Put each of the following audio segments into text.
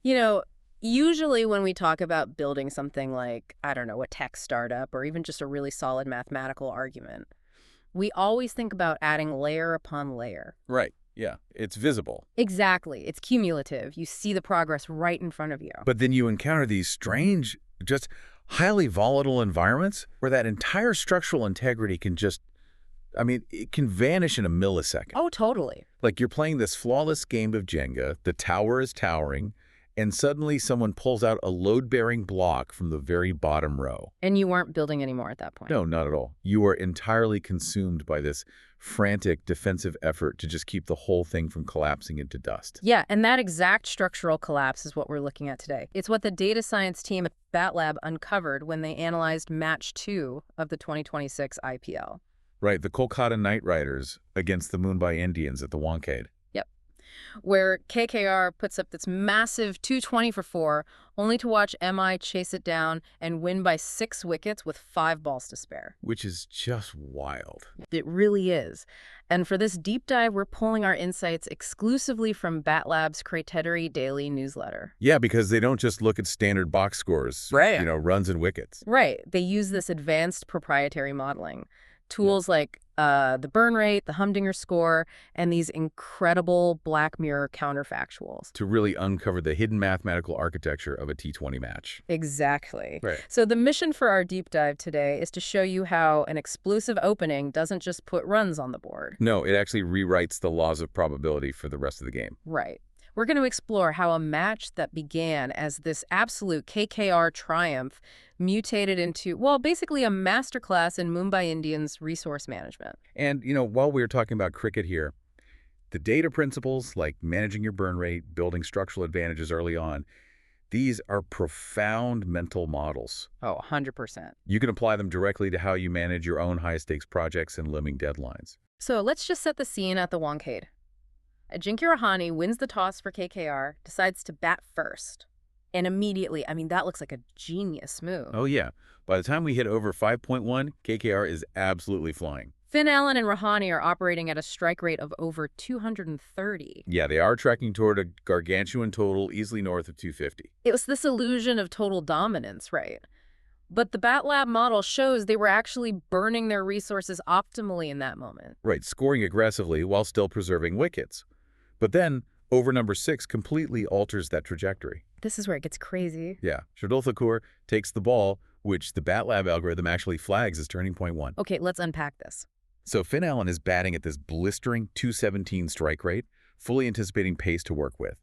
You know, usually when we talk about building something like, I don't know, a tech startup or even just a really solid mathematical argument, we always think about adding layer upon layer. Right. Yeah. It's visible. Exactly. It's cumulative. You see the progress right in front of you. But then you encounter these strange, just highly volatile environments where that entire structural integrity can just, it can vanish in a millisecond. Oh, totally. Like you're playing this flawless game of Jenga, the tower is towering, and suddenly someone pulls out a load-bearing block from the very bottom row. And you weren't building anymore at that point. No, not at all. You are entirely consumed by this frantic defensive effort to just keep the whole thing from collapsing into dust. Yeah, and that exact structural collapse is what we're looking at today. It's what the data science team at Bat Lab uncovered when they analyzed Match 2 of the 2026 IPL. Right, the Kolkata Knight Riders against the Mumbai Indians at the Wankhede. Yep. Where KKR puts up this massive 220 for 4, only to watch MI chase it down and win by 6 wickets with 5 balls to spare. Which is just wild. It really is. And for this deep dive, we're pulling our insights exclusively from Bat Lab's Critechery daily newsletter. Yeah, because they don't just look at standard box scores, Right. Runs and wickets. Right. They use this advanced proprietary modeling. Tools like the burn rate, the Humdinger Score, and these incredible Black Mirror counterfactuals. To really uncover the hidden mathematical architecture of a T20 match. Exactly. Right. So the mission for our deep dive today is to show you how an explosive opening doesn't just put runs on the board. No, it actually rewrites the laws of probability for the rest of the game. Right. We're going to explore how a match that began as this absolute KKR triumph mutated into, well, basically a masterclass in Mumbai Indians resource management. And, while we were talking about cricket here, the data principles like managing your burn rate, building structural advantages early on, these are profound mental models. Oh, 100%. You can apply them directly to how you manage your own high-stakes projects and looming deadlines. So let's just set the scene at the Wankhede. Ajinkya Rahane wins the toss for KKR, decides to bat first. And immediately, that looks like a genius move. Oh, yeah. By the time we hit over 5.1, KKR is absolutely flying. Finn Allen and Rahane are operating at a strike rate of over 230. Yeah, they are tracking toward a gargantuan total easily north of 250. It was this illusion of total dominance, right? But the Bat Lab model shows they were actually burning their resources optimally in that moment. Right, scoring aggressively while still preserving wickets. But then, over number 6 completely alters that trajectory. This is where it gets crazy. Yeah, Shardul Thakur takes the ball, which the Bat Lab algorithm actually flags as turning point 1. Okay, let's unpack this. So Finn Allen is batting at this blistering 217 strike rate, fully anticipating pace to work with.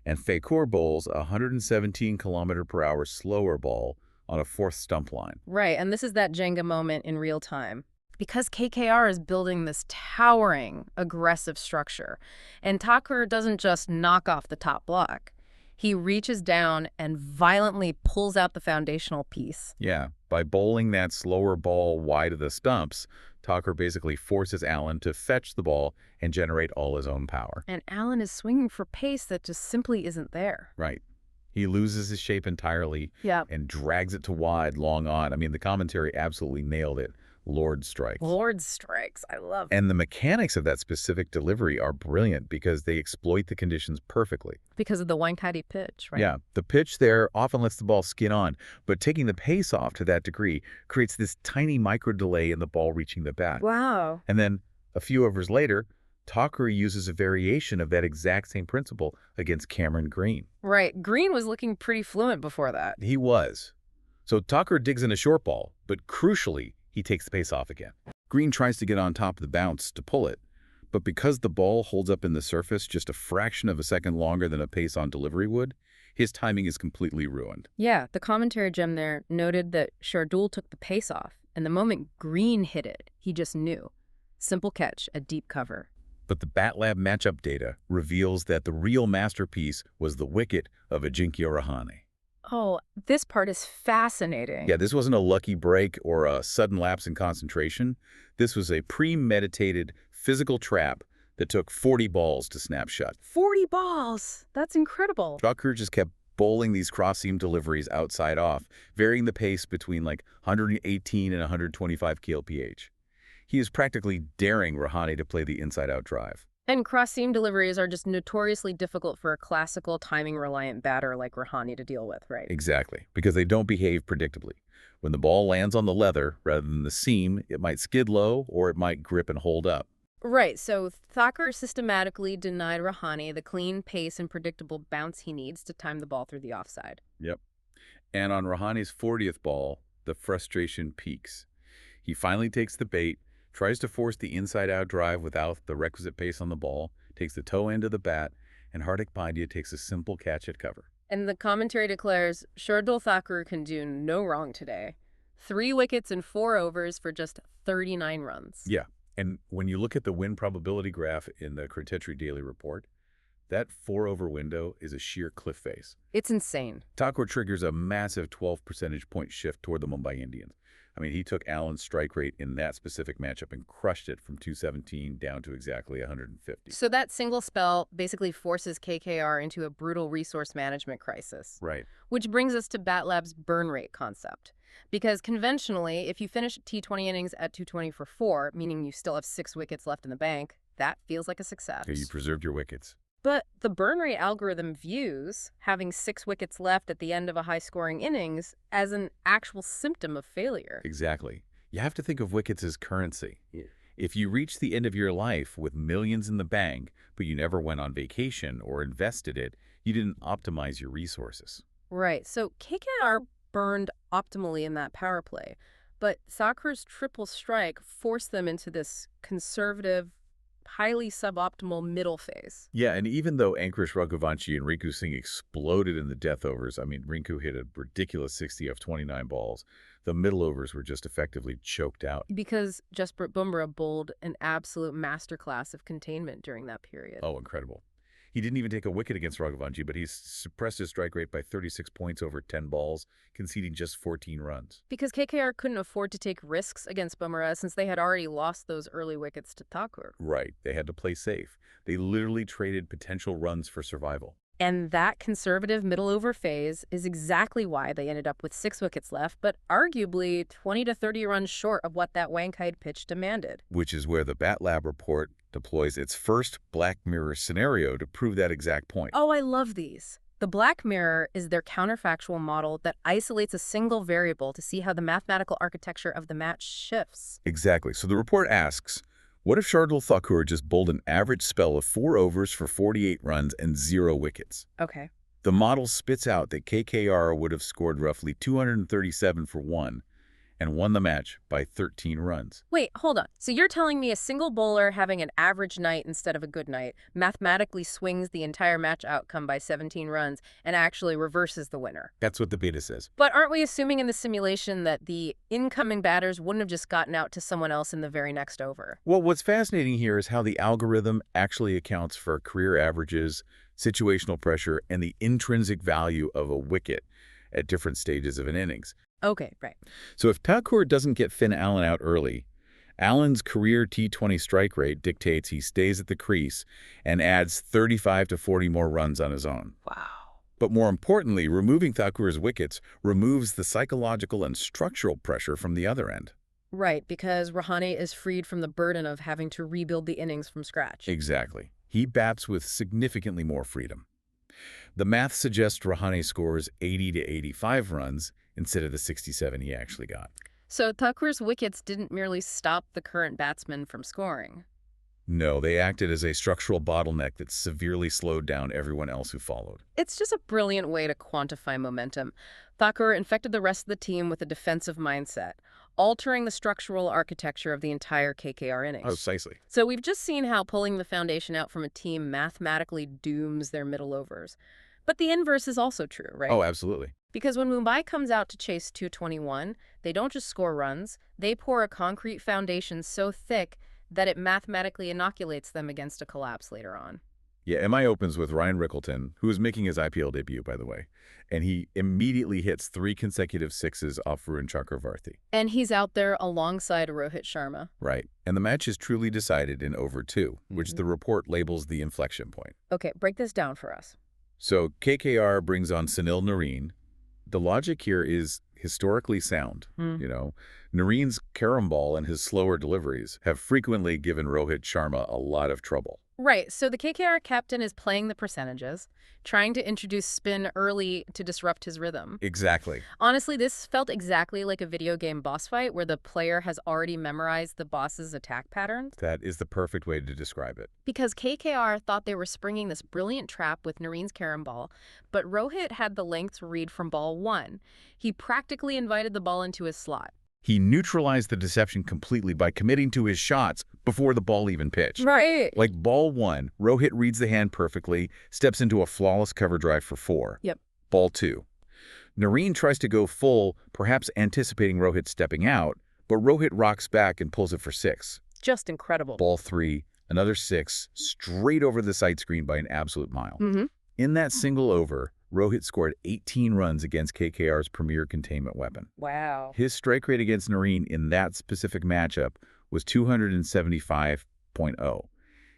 And Thakur bowls a 117 km/h slower ball on a 4th stump line. Right, and this is that Jenga moment in real time. Because KKR is building this towering, aggressive structure. And Thakur doesn't just knock off the top block. He reaches down and violently pulls out the foundational piece. Yeah, by bowling that slower ball wide of the stumps, Thakur basically forces Allen to fetch the ball and generate all his own power. And Allen is swinging for pace that just simply isn't there. Right. He loses his shape entirely and drags it to wide, long on. The commentary absolutely nailed it. Lord strikes. Lord strikes. I love it. And the mechanics of that specific delivery are brilliant because they exploit the conditions perfectly. Because of the Wankhede pitch, right? Yeah, the pitch there often lets the ball skin on, but taking the pace off to that degree creates this tiny micro delay in the ball reaching the bat. Wow. And then a few overs later, Thakur uses a variation of that exact same principle against Cameron Green. Right. Green was looking pretty fluent before that. He was. So Thakur digs in a short ball, but crucially, he takes the pace off again. Green tries to get on top of the bounce to pull it, but because the ball holds up in the surface just a fraction of a second longer than a pace on delivery would, his timing is completely ruined. Yeah, the commentary gem there noted that Shardul took the pace off, and the moment Green hit it, he just knew. Simple catch, a deep cover. But the Bat Lab matchup data reveals that the real masterpiece was the wicket of Ajinkya Rahane. Oh, this part is fascinating. Yeah, this wasn't a lucky break or a sudden lapse in concentration. This was a premeditated physical trap that took 40 balls to snap shut. 40 balls! That's incredible. Thakur just kept bowling these cross-seam deliveries outside off, varying the pace between like 118 and 125 kph. He is practically daring Rahane to play the inside-out drive. And cross-seam deliveries are just notoriously difficult for a classical timing-reliant batter like Rahane to deal with, right? Exactly, because they don't behave predictably. When the ball lands on the leather rather than the seam, it might skid low or it might grip and hold up. Right, so Thakur systematically denied Rahane the clean pace and predictable bounce he needs to time the ball through the offside. Yep. And on Rahane's 40th ball, the frustration peaks. He finally takes the bait, tries to force the inside-out drive without the requisite pace on the ball, takes the toe end of the bat, and Hardik Pandya takes a simple catch at cover. And the commentary declares, Shardul Thakur can do no wrong today. 3 wickets in 4 overs for just 39 runs. Yeah, and when you look at the win probability graph in the Critechery Daily Report, that 4-over window is a sheer cliff face. It's insane. Thakur triggers a massive 12 percentage point shift toward the Mumbai Indians. I mean, he took Allen's strike rate in that specific matchup and crushed it from 217 down to exactly 150. So that single spell basically forces KKR into a brutal resource management crisis. Right. Which brings us to BatLab's burn rate concept. Because conventionally, if you finish T20 innings at 220 for 4, meaning you still have 6 wickets left in the bank, that feels like a success. Okay, you preserved your wickets. But the burn rate algorithm views having 6 wickets left at the end of a high-scoring innings as an actual symptom of failure. Exactly. You have to think of wickets as currency. Yeah. If you reach the end of your life with millions in the bank, but you never went on vacation or invested it, you didn't optimize your resources. Right. So KKR burned optimally in that power play, but Thakur's triple strike forced them into this conservative, highly suboptimal middle phase. Yeah, and even though Ankush Raghuvanshi and Rinku Singh exploded in the death overs, I mean, Rinku hit a ridiculous 60 of 29 balls, the middle overs were just effectively choked out. Because Jasprit Bumrah bowled an absolute masterclass of containment during that period. Oh, incredible. He didn't even take a wicket against Raghuvanshi, but he suppressed his strike rate by 36 points over 10 balls, conceding just 14 runs. Because KKR couldn't afford to take risks against Bumrah since they had already lost those early wickets to Thakur. Right. They had to play safe. They literally traded potential runs for survival. And that conservative middle over phase is exactly why they ended up with 6 wickets left, but arguably 20 to 30 runs short of what that Wankhede pitch demanded. Which is where the BatLab report deploys its first Black Mirror scenario to prove that exact point. Oh, I love these. The Black Mirror is their counterfactual model that isolates a single variable to see how the mathematical architecture of the match shifts. Exactly. So the report asks, what if Shardul Thakur just bowled an average spell of 4 overs for 48 runs and 0 wickets? Okay. The model spits out that KKR would have scored roughly 237 for 1 and won the match by 13 runs. Wait, hold on. So you're telling me a single bowler having an average night instead of a good night mathematically swings the entire match outcome by 17 runs and actually reverses the winner? That's what the beta says. But aren't we assuming in the simulation that the incoming batters wouldn't have just gotten out to someone else in the very next over? Well, what's fascinating here is how the algorithm actually accounts for career averages, situational pressure, and the intrinsic value of a wicket at different stages of an innings. Okay, right. So if Thakur doesn't get Finn Allen out early, Allen's career T20 strike rate dictates he stays at the crease and adds 35 to 40 more runs on his own. Wow. But more importantly, removing Thakur's wickets removes the psychological and structural pressure from the other end. Right, because Rahane is freed from the burden of having to rebuild the innings from scratch. Exactly. He bats with significantly more freedom. The math suggests Rahane scores 80 to 85 runs instead of the 67 he actually got. So Thakur's wickets didn't merely stop the current batsman from scoring. No, they acted as a structural bottleneck that severely slowed down everyone else who followed. It's just a brilliant way to quantify momentum. Thakur infected the rest of the team with a defensive mindset, altering the structural architecture of the entire KKR innings. Precisely. So we've just seen how pulling the foundation out from a team mathematically dooms their middle overs. But the inverse is also true, right? Oh, absolutely. Because when Mumbai comes out to chase 221, they don't just score runs, they pour a concrete foundation so thick that it mathematically inoculates them against a collapse later on. Yeah, MI opens with Ryan Rickleton, who is making his IPL debut, by the way, and he immediately hits 3 consecutive sixes off Varun Chakravarti. And he's out there alongside Rohit Sharma. Right, and the match is truly decided in over 2, which the report labels the inflection point. Okay, break this down for us. So KKR brings on Sunil Narine. The logic here is historically sound. You know, Narine's carom ball and his slower deliveries have frequently given Rohit Sharma a lot of trouble. Right, so the KKR captain is playing the percentages, trying to introduce spin early to disrupt his rhythm. Exactly. Honestly, this felt exactly like a video game boss fight where the player has already memorized the boss's attack patterns. That is the perfect way to describe it. Because KKR thought they were springing this brilliant trap with Nareen's carom ball, but Rohit had the length to read from ball one. He practically invited the ball into his slot. He neutralized the deception completely by committing to his shots before the ball even pitched. Right. Like ball one, Rohit reads the hand perfectly, steps into a flawless cover drive for 4. Yep. Ball two. Nareen tries to go full, perhaps anticipating Rohit stepping out, but Rohit rocks back and pulls it for 6. Just incredible. Ball three, another 6, straight over the sight screen by an absolute mile. Mm-hmm. In that single over, Rohit scored 18 runs against KKR's premier containment weapon. Wow. His strike rate against Nareen in that specific matchup was 275.0.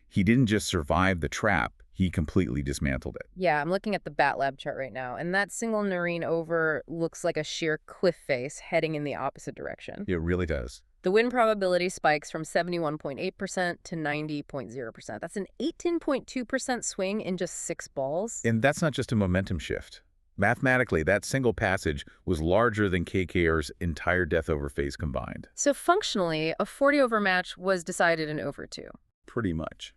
He didn't just survive the trap, he completely dismantled it. Yeah, I'm looking at the Bat Lab chart right now, and that single Nareen over looks like a sheer cliff face heading in the opposite direction. It really does. The win probability spikes from 71.8% to 90.0%. That's an 18.2% swing in just 6 balls. And that's not just a momentum shift. Mathematically, that single passage was larger than KKR's entire death over phase combined. So functionally, a 40-over match was decided in over 2. Pretty much.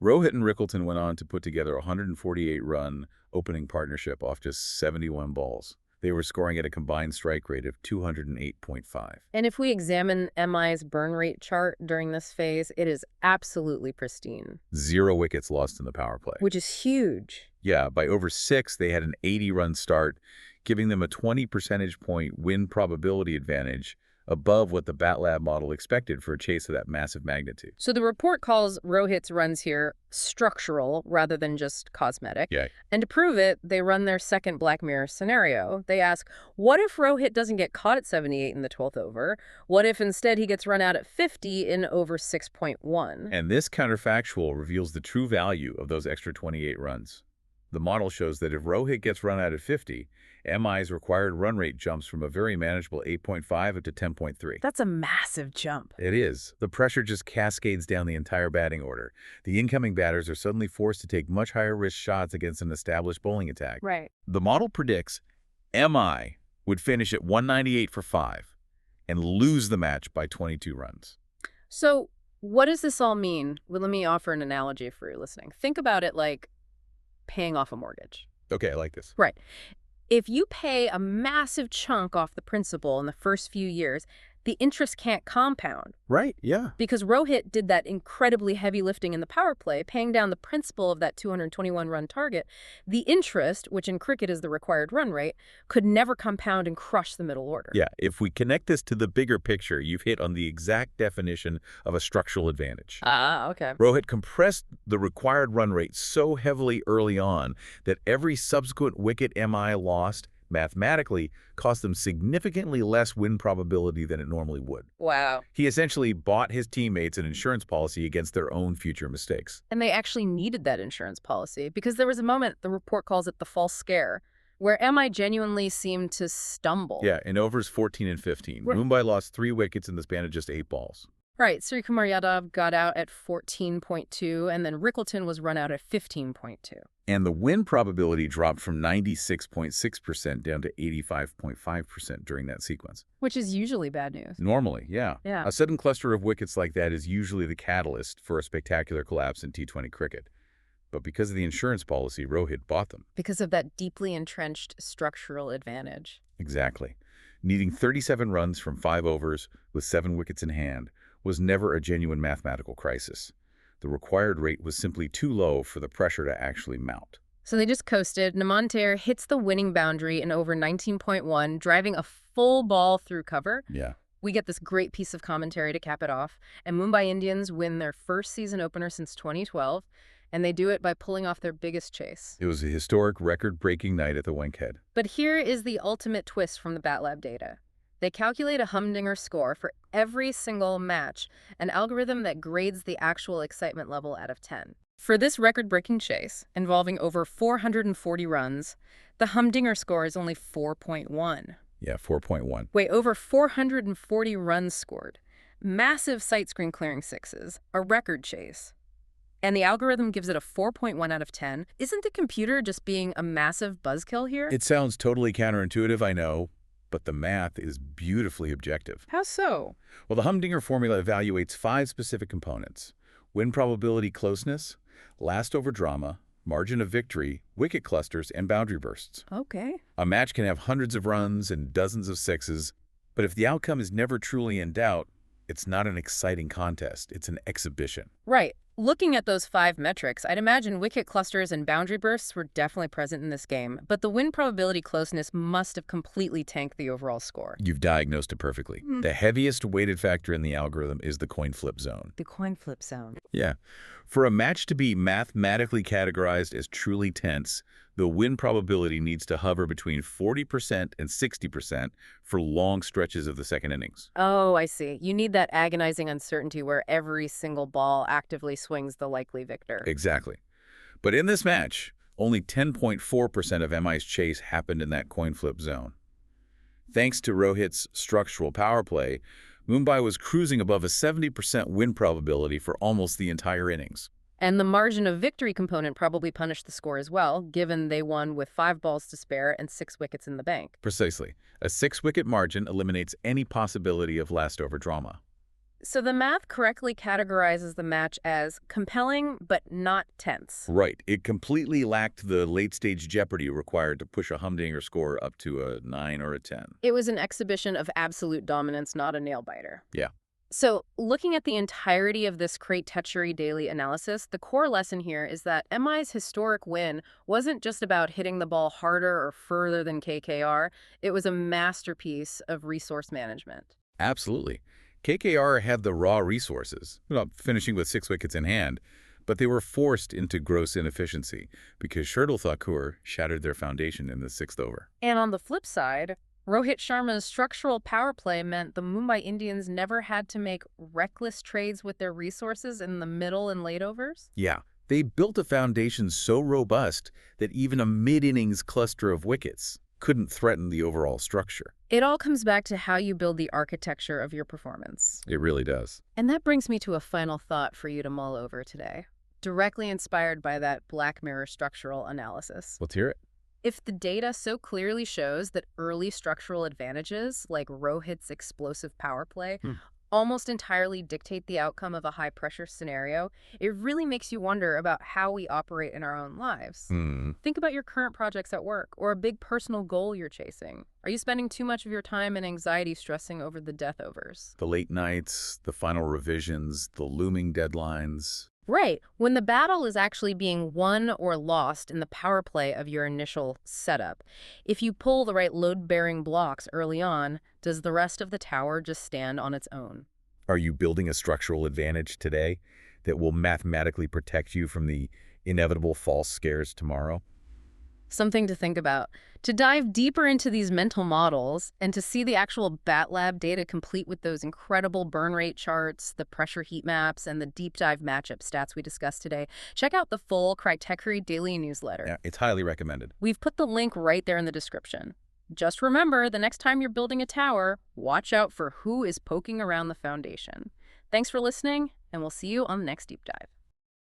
Rohit and Rickleton went on to put together a 148-run opening partnership off just 71 balls. They were scoring at a combined strike rate of 208.5. And if we examine MI's burn rate chart during this phase, it is absolutely pristine. 0 wickets lost in the power play. Which is huge. Yeah, by over 6, they had an 80-run start, giving them a 20 percentage point win probability advantage above what the Bat Lab model expected for a chase of that massive magnitude. So the report calls Rohit's runs here structural rather than just cosmetic. Yeah. And to prove it, they run their second Black Mirror scenario. They ask, what if Rohit doesn't get caught at 78 in the 12th over? What if instead he gets run out at 50 in over 6.1? And this counterfactual reveals the true value of those extra 28 runs. The model shows that if Rohit gets run out at 50, MI's required run rate jumps from a very manageable 8.5 up to 10.3. That's a massive jump. It is. The pressure just cascades down the entire batting order. The incoming batters are suddenly forced to take much higher risk shots against an established bowling attack. Right. The model predicts MI would finish at 198 for 5 and lose the match by 22 runs. So what does this all mean? Well, let me offer an analogy for your listening. Think about it like paying off a mortgage. Okay, I like this. Right. If you pay a massive chunk off the principal in the first few years, the interest can't compound. Right, yeah. Because Rohit did that incredibly heavy lifting in the power play, paying down the principal of that 221-run target. The interest, which in cricket is the required run rate, could never compound and crush the middle order. Yeah, if we connect this to the bigger picture, you've hit on the exact definition of a structural advantage. Okay. Rohit compressed the required run rate so heavily early on that every subsequent wicket MI lost mathematically cost them significantly less win probability than it normally would. Wow. He essentially bought his teammates an insurance policy against their own future mistakes. And they actually needed that insurance policy because there was a moment, the report calls it the false scare, where MI genuinely seemed to stumble. Yeah, in overs 14 and 15, Right. Mumbai lost 3 wickets in the span of just 8 balls. Right, Sri Kumar Yadav got out at 14.2, and then Rickleton was run out at 15.2. And the win probability dropped from 96.6% down to 85.5% during that sequence. Which is usually bad news. Normally, yeah. Yeah. A sudden cluster of wickets like that is usually the catalyst for a spectacular collapse in T20 cricket. But because of the insurance policy, Rohit bought them. Because of that deeply entrenched structural advantage. Exactly. Needing 37 runs from 5 overs with 7 wickets in hand was never a genuine mathematical crisis. The required rate was simply too low for the pressure to actually mount. So they just coasted. Namantir hits the winning boundary in over 19.1, driving a full ball through cover. Yeah. We get this great piece of commentary to cap it off, and Mumbai Indians win their first season opener since 2012, and they do it by pulling off their biggest chase. It was a historic record-breaking night at the Wankhede. But here is the ultimate twist from the Bat Lab data. They calculate a Humdinger score for every single match, an algorithm that grades the actual excitement level out of 10. For this record-breaking chase, involving over 440 runs, the Humdinger score is only 4.1. Yeah, 4.1. Wait, over 440 runs scored. Massive sight screen clearing sixes, a record chase. And the algorithm gives it a 4.1 out of 10. Isn't the computer just being a massive buzzkill here? It sounds totally counterintuitive, I know, but the math is beautifully objective. How so? Well, the Humdinger formula evaluates 5 specific components: win probability closeness, last over drama, margin of victory, wicket clusters, and boundary bursts. Okay. A match can have hundreds of runs and dozens of sixes, but if the outcome is never truly in doubt, it's not an exciting contest, it's an exhibition. Right. Looking at those 5 metrics, I'd imagine wicket clusters and boundary bursts were definitely present in this game, but the win probability closeness must have completely tanked the overall score. You've diagnosed it perfectly. The heaviest weighted factor in the algorithm is the coin flip zone. The coin flip zone. Yeah. For a match to be mathematically categorized as truly tense, the win probability needs to hover between 40% and 60% for long stretches of the second innings. Oh, I see. You need that agonizing uncertainty where every single ball actively swings the likely victor. Exactly. But in this match, only 10.4% of MI's chase happened in that coin flip zone. Thanks to Rohit's structural power play, Mumbai was cruising above a 70% win probability for almost the entire innings. And the margin of victory component probably punished the score as well, given they won with 5 balls to spare and 6 wickets in the bank. Precisely. A 6-wicket margin eliminates any possibility of last-over drama. So the math correctly categorizes the match as compelling but not tense. Right. It completely lacked the late-stage jeopardy required to push a Humdinger score up to a 9 or a 10. It was an exhibition of absolute dominance, not a nail-biter. Yeah. So, looking at the entirety of this Critechery daily analysis, the core lesson here is that MI's historic win wasn't just about hitting the ball harder or further than KKR. It was a masterpiece of resource management. Absolutely. KKR had the raw resources, finishing with 6 wickets in hand, but they were forced into gross inefficiency because Shardul Thakur shattered their foundation in the 6th over. And on the flip side, Rohit Sharma's structural power play meant the Mumbai Indians never had to make reckless trades with their resources in the middle and late overs. Yeah, they built a foundation so robust that even a mid-innings cluster of wickets couldn't threaten the overall structure. It all comes back to how you build the architecture of your performance. It really does. And that brings me to a final thought for you to mull over today, directly inspired by that Black Mirror structural analysis. Let's hear it. If the data so clearly shows that early structural advantages, like Rohit's explosive power play, almost entirely dictate the outcome of a high-pressure scenario, it really makes you wonder about how we operate in our own lives. Think about your current projects at work or a big personal goal you're chasing. Are you spending too much of your time and anxiety stressing over the death overs? The late nights, the final revisions, the looming deadlines. Right, when the battle is actually being won or lost in the power play of your initial setup. If you pull the right load-bearing blocks early on, does the rest of the tower just stand on its own? Are you building a structural advantage today that will mathematically protect you from the inevitable false scares tomorrow? Something to think about. To dive deeper into these mental models and to see the actual Bat Lab data complete with those incredible burn rate charts, the pressure heat maps, and the deep dive matchup stats we discussed today, check out the full Critechery daily newsletter. Yeah, it's highly recommended. We've put the link right there in the description. Just remember, the next time you're building a tower, watch out for who is poking around the foundation. Thanks for listening, and we'll see you on the next deep dive.